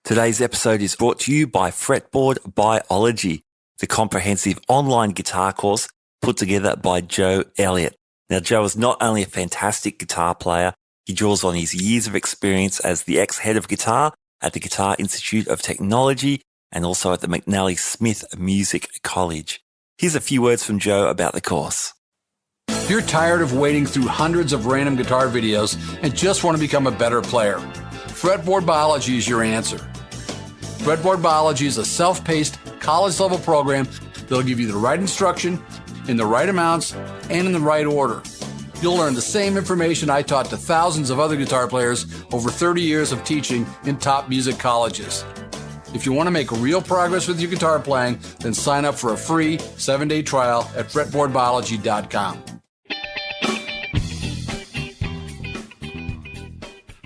Today's episode is brought to you by Fretboard Biology, the comprehensive online guitar course put together by Joe Elliott. Now, Joe is not only a fantastic guitar player, he draws on his years of experience as the ex-head of guitar at the Guitar Institute of Technology and also at the McNally Smith Music College. Here's a few words from Joe about the course. If you're tired of wading through hundreds of random guitar videos and just want to become a better player, Fretboard Biology is your answer. Fretboard Biology is a self-paced, college-level program that'll give you the right instruction, in the right amounts, and in the right order. You'll learn the same information I taught to thousands of other guitar players over 30 years of teaching in top music colleges. If you want to make real progress with your guitar playing, then sign up for a free 7-day trial at fretboardbiology.com.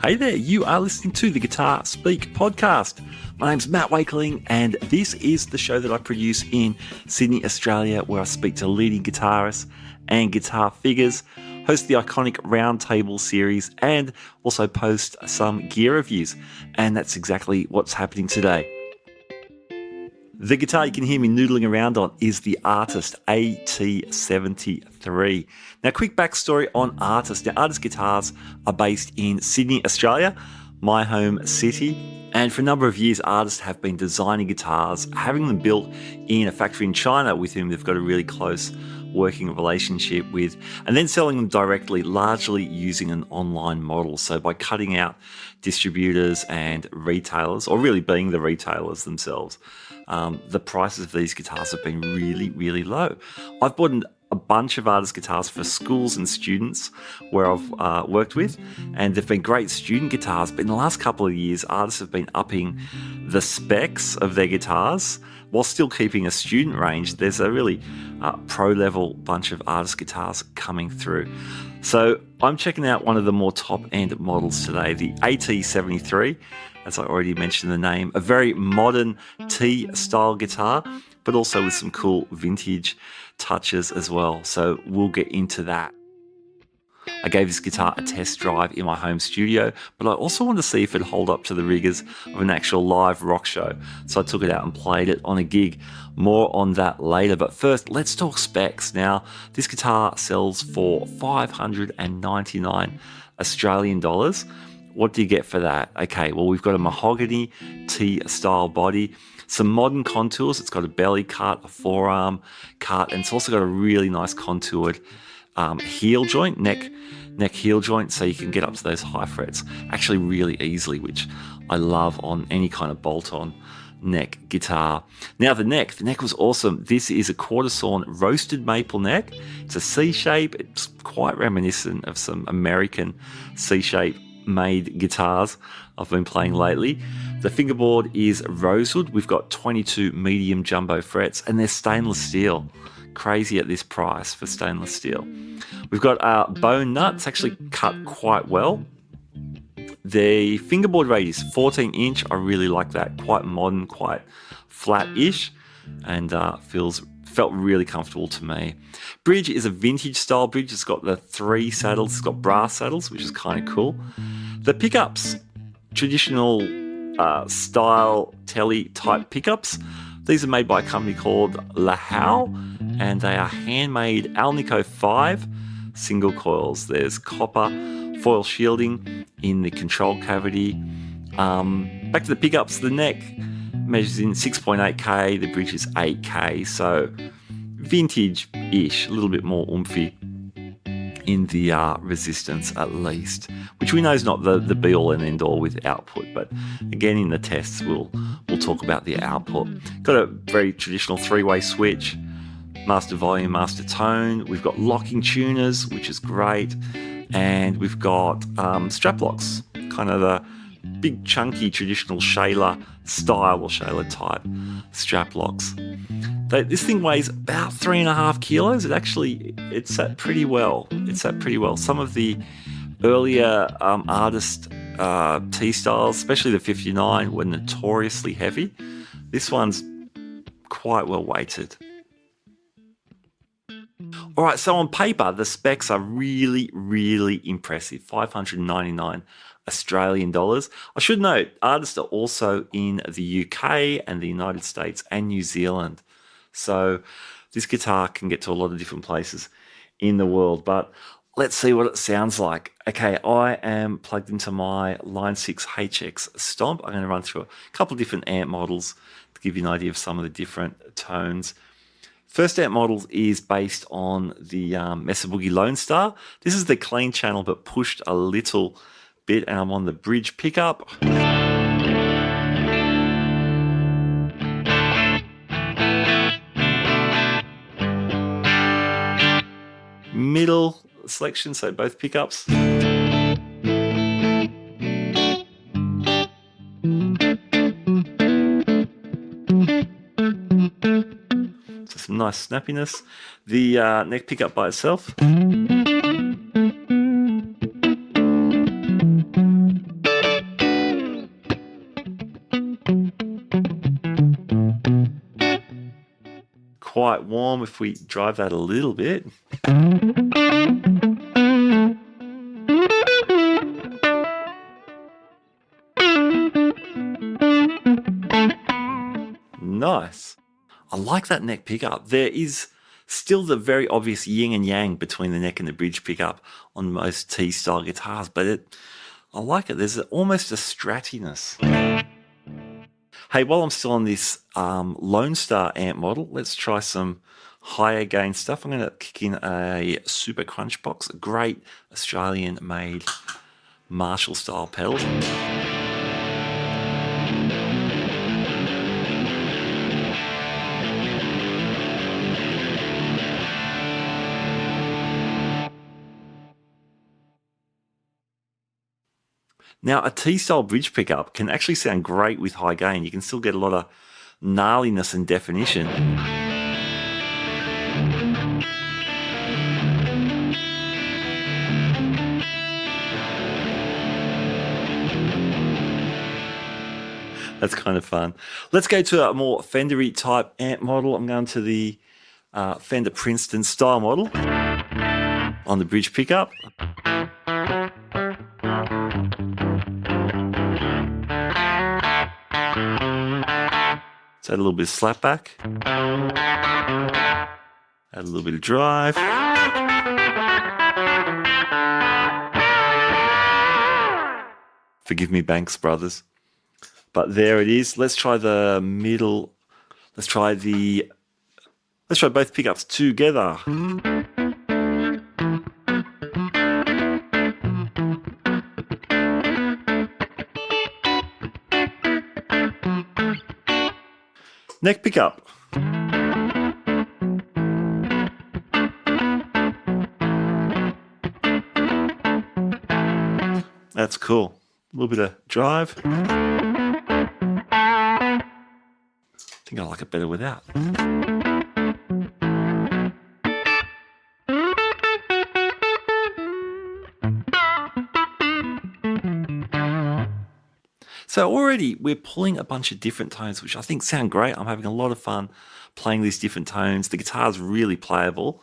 Hey there, you are listening to the Guitar Speak podcast. My name's Matt Wakeling, and this is the show that I produce in Sydney, Australia, where I speak to leading guitarists and guitar figures, host the iconic Roundtable series, and also post some gear reviews. And that's exactly what's happening today. The guitar you can hear me noodling around on is the Artist AT73. Now, quick backstory on Artist. Now, Artist guitars are based in Sydney, Australia, my home city. And for a number of years, artists have been designing guitars, having them built in a factory in China with whom they've got a really close working relationship with, and then selling them directly, largely using an online model. So by cutting out distributors and retailers, or really being the retailers themselves, the prices of these guitars have been really, really low. I've bought a bunch of artist guitars for schools and students where I've worked with, and they've been great student guitars, but in the last couple of years, artists have been upping the specs of their guitars while still keeping a student range. There's a really pro-level bunch of artist guitars coming through. So I'm checking out one of the more top-end models today, the AT73, as I already mentioned the name, a very modern T-style guitar, but also with some cool vintage touches as well. So we'll get into that. I gave this guitar a test drive in my home studio, but I also wanted to see if it'd hold up to the rigors of an actual live rock show. So I took it out and played it on a gig. More on that later, but first let's talk specs. Now, this guitar sells for 599 Australian dollars. What do you get for that? Okay, well, we've got a mahogany T-style body, some modern contours. It's got a belly cut, a forearm cut, and it's also got a really nice contoured heel joint, neck heel joint, so you can get up to those high frets actually really easily, which I love on any kind of bolt-on neck guitar. Now, the neck was awesome. This is a quarter sawn roasted maple neck. It's a C-shape. It's quite reminiscent of some American C-shape made guitars I've been playing lately. The fingerboard is rosewood. We've got 22 medium jumbo frets, and they're stainless steel. Crazy at this price for stainless steel. We've got a bone nut. It's actually cut quite well. The fingerboard radius, 14 inch. I really like that. Quite modern, quite flat-ish, and felt really comfortable to me. Bridge is a vintage style bridge. It's got the 3 saddles. It's got brass saddles, which is kind of cool. The pickups, traditional style telly type pickups. These are made by a company called Lahau, and they are handmade Alnico 5 single coils. There's copper foil shielding in the control cavity. Back to the pickups, the neck measures in 6.8K, the bridge is 8K, so vintage-ish, a little bit more oomphy in the resistance at least, which we know is not the be-all and end-all with output, but again in the tests we'll talk about the output. Got a very traditional 3-way switch, master volume, master tone. We've got locking tuners, which is great, and we've got strap locks, kind of the big chunky traditional Shaler style or Shaler type strap locks. This thing weighs about 3.5 kilos. It sat pretty well. Some of the earlier artist T-styles, especially the 59, were notoriously heavy. This one's quite well weighted. All right, so on paper, the specs are really, really impressive. 599 Australian dollars. I should note, artists are also in the UK and the United States and New Zealand. So this guitar can get to a lot of different places in the world, but let's see what it sounds like. Okay, I am plugged into my Line 6 HX Stomp. I'm going to run through a couple of different amp models to give you an idea of some of the different tones. First amp model is based on the Mesa Boogie Lone Star. This is the clean channel but pushed a little bit, and I'm on the bridge pickup. Middle selection, so both pickups. So some nice snappiness. The neck pickup by itself. Quite warm if we drive that a little bit. Nice. I like that neck pickup. There is still the very obvious yin and yang between the neck and the bridge pickup on most T-style guitars, but I like it. There's almost a strattiness. Hey, while I'm still on this Lone Star amp model, let's try some higher gain stuff. I'm going to kick in a Super Crunch Box, a great Australian-made Marshall-style pedal. Now, a T-style bridge pickup can actually sound great with high gain. You can still get a lot of gnarliness and definition. That's kind of fun. Let's go to a more Fendery type amp model. I'm going to the Fender Princeton style model on the bridge pickup. So add a little bit of slapback, add a little bit of drive. Forgive me, Banks Brothers. But there it is. Let's try the middle. Let's try both pickups together. Neck pickup. That's cool. A little bit of drive. I think I like it better without. So already we're pulling a bunch of different tones, which I think sound great. I'm having a lot of fun playing these different tones. The guitar's really playable,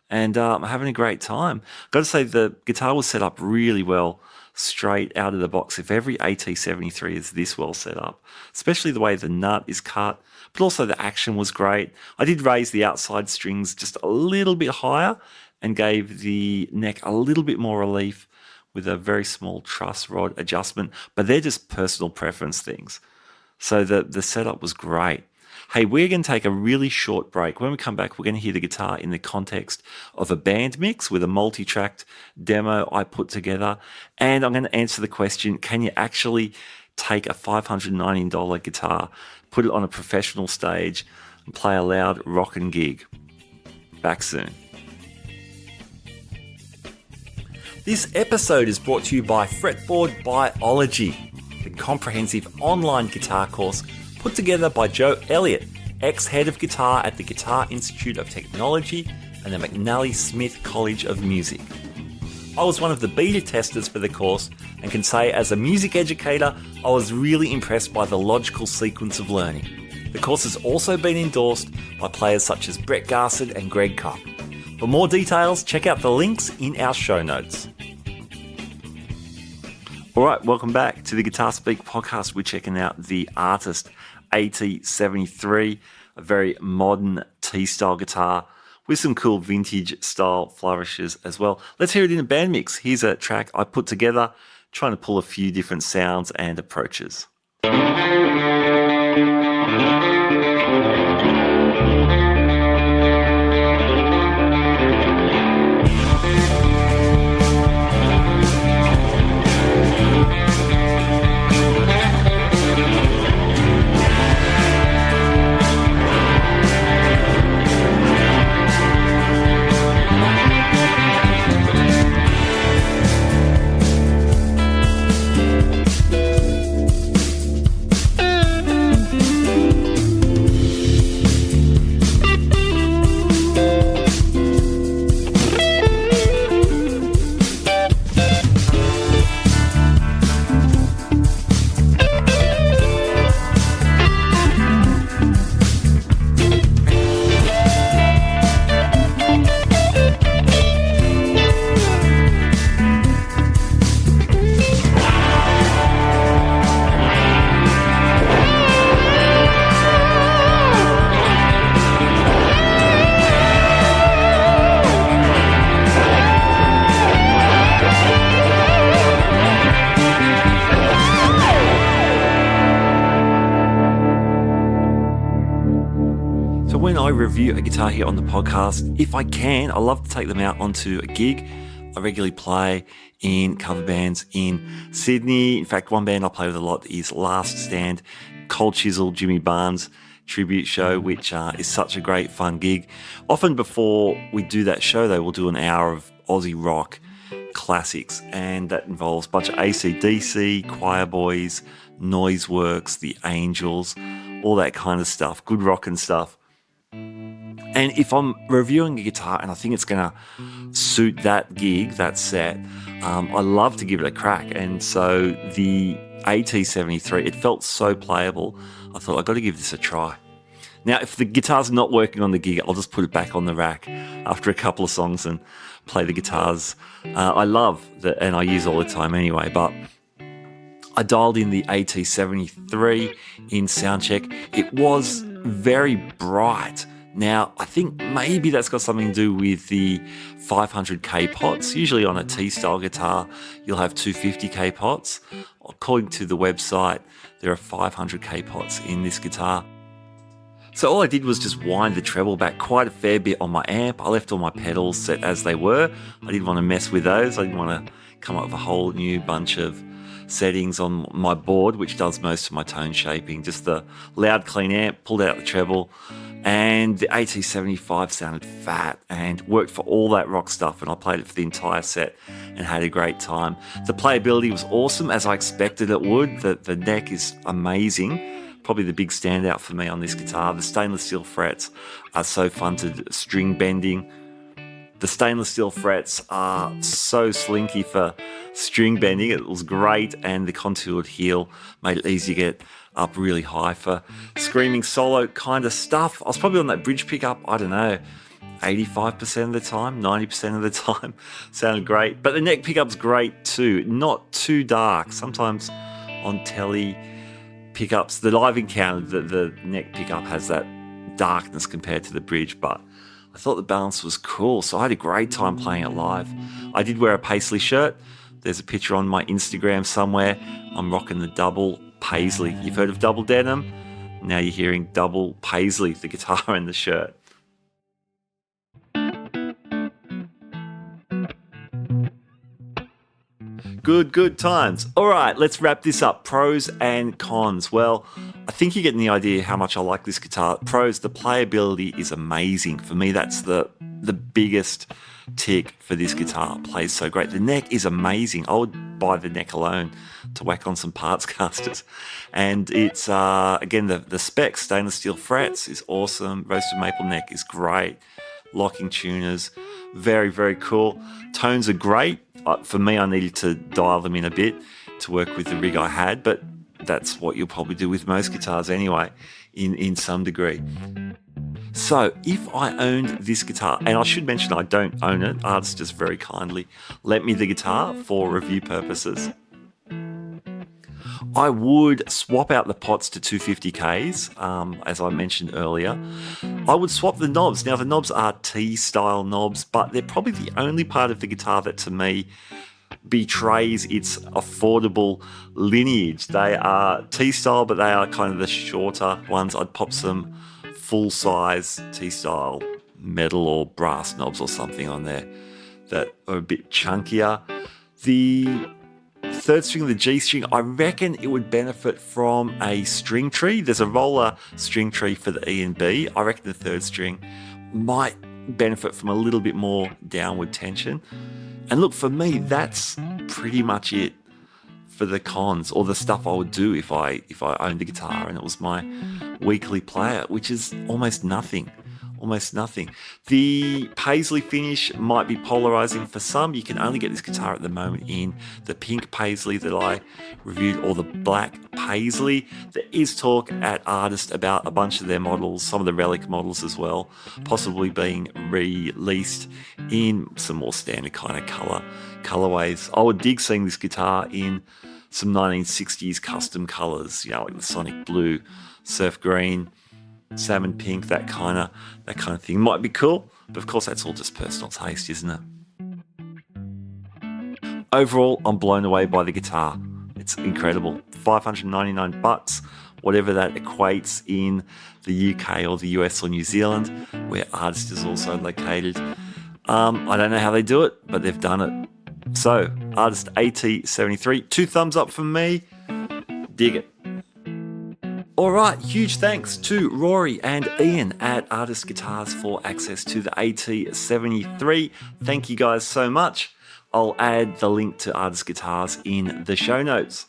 and I'm having a great time. Got to say, the guitar was set up really well straight out of the box. If every AT73 is this well set up, especially the way the nut is cut, but also the action was great. I did raise the outside strings just a little bit higher and gave the neck a little bit more relief with a very small truss rod adjustment, but they're just personal preference things. So the setup was great. Hey, we're going to take a really short break. When we come back, we're going to hear the guitar in the context of a band mix with a multi-tracked demo I put together. And I'm going to answer the question, can you actually take a $519 guitar, put it on a professional stage, and play a loud rockin' gig? Back soon. This episode is brought to you by Fretboard Biology, the comprehensive online guitar course put together by Joe Elliott, ex-head of guitar at the Guitar Institute of Technology and the McNally Smith College of Music. I was one of the beta testers for the course and can say, as a music educator, I was really impressed by the logical sequence of learning. The course has also been endorsed by players such as Brett Garsed and Greg Cupp. For more details, check out the links in our show notes. All right, welcome back to the Guitar Speak podcast. We're checking out the Artist AT73, a very modern T-style guitar with some cool vintage style flourishes as well. Let's hear it in a band mix. Here's a track I put together, trying to pull a few different sounds and approaches. So when I review a guitar here on the podcast, if I can, I love to take them out onto a gig. I regularly play in cover bands in Sydney. In fact, one band I play with a lot is Last Stand, Cold Chisel, Jimmy Barnes tribute show, which is such a great fun gig. Often before we do that show, though, we'll do an hour of Aussie rock classics, and that involves a bunch of AC/DC, Choir Boys, Noiseworks, The Angels, all that kind of stuff, good rock and stuff. And if I'm reviewing a guitar and I think it's going to suit that gig, that set, I love to give it a crack. And so the AT73, it felt so playable, I thought I've got to give this a try. Now, if the guitar's not working on the gig, I'll just put it back on the rack after a couple of songs and play the guitars I love that, and I use all the time anyway. But I dialed in the AT73 in soundcheck. It was very bright. Now, I think maybe that's got something to do with the 500k pots. Usually on a T-style guitar, you'll have 250k pots. According to the website, there are 500k pots in this guitar. So all I did was just wind the treble back quite a fair bit on my amp. I left all my pedals set as they were. I didn't want to mess with those. I didn't want to come up with a whole new bunch of settings on my board, which does most of my tone shaping. Just the loud, clean amp, pulled out the treble, and the AT75 sounded fat and worked for all that rock stuff, and I played it for the entire set and had a great time. The playability was awesome, as I expected it would. The neck is amazing. Probably the big standout for me on this guitar. The stainless steel frets are so fun to string bending. The stainless steel frets are so slinky for string bending. It was great, and the contoured heel made it easy to get up really high for screaming solo kind of stuff. I was probably on that bridge pickup, I don't know, 85% of the time, 90% of the time. Sounded great. But the neck pickup's great too, not too dark. Sometimes on telly pickups that I've encountered, the neck pickup has that darkness compared to the bridge, but I thought the balance was cool, so I had a great time playing it live. I did wear a paisley shirt. There's a picture on my Instagram somewhere. I'm rocking the double paisley. You've heard of double denim? Now you're hearing double paisley, the guitar and the shirt. Good times. All right, let's wrap this up. Pros and cons. Well, I think you're getting the idea how much I like this guitar. Pros, the playability is amazing. For me, that's the biggest tick for this guitar. It plays so great. The neck is amazing. I would buy the neck alone to whack on some parts casters. And it's, again, the spec, stainless steel frets is awesome. Roasted maple neck is great. Locking tuners, very, very cool. Tones are great. For me, I needed to dial them in a bit to work with the rig I had, but that's what you'll probably do with most guitars anyway, in some degree. So if I owned this guitar, and I should mention I don't own it, Artist just very kindly lent me the guitar for review purposes. I would swap out the pots to 250Ks, as I mentioned earlier. I would swap the knobs. Now, the knobs are T-style knobs, but they're probably the only part of the guitar that, to me, betrays its affordable lineage. They are T-style, but they are kind of the shorter ones. I'd pop some full-size T-style metal or brass knobs or something on there that are a bit chunkier. The third string, the G string, I reckon it would benefit from a string tree. There's a roller string tree for the E and B. I reckon the third string might benefit from a little bit more downward tension. And look, for me, that's pretty much it for the cons, or the stuff I would do if I owned a guitar and it was my weekly player, which is almost nothing. Almost nothing. The paisley finish might be polarizing for some. You can only get this guitar at the moment in the pink paisley that I reviewed, or the black paisley. There is talk at Artist about a bunch of their models, some of the relic models as well, possibly being released in some more standard kind of colorways. I would dig seeing this guitar in some 1960s custom colors, like the Sonic Blue, Surf Green, salmon pink, that kind of thing. Might be cool, but of course that's all just personal taste, isn't it? Overall, I'm blown away by the guitar. It's incredible. $599, whatever that equates in the UK or the US or New Zealand, where Artist is also located. I don't know how they do it, but they've done it. So, Artist AT73, 2 thumbs up from me. Dig it. Alright, huge thanks to Rory and Ian at Artist Guitars for access to the AT73. Thank you guys so much. I'll add the link to Artist Guitars in the show notes.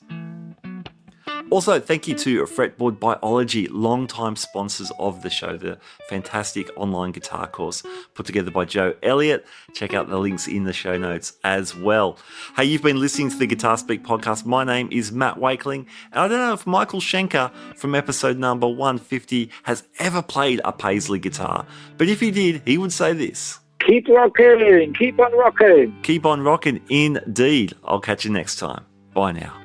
Also, thank you to Fretboard Biology, long-time sponsors of the show, the fantastic online guitar course put together by Joe Elliott. Check out the links in the show notes as well. Hey, you've been listening to the Guitar Speak podcast. My name is Matt Wakeling, and I don't know if Michael Schenker from episode number 150 has ever played a paisley guitar, but if he did, he would say this. Keep rocking, keep on rocking. Keep on rocking indeed. I'll catch you next time. Bye now.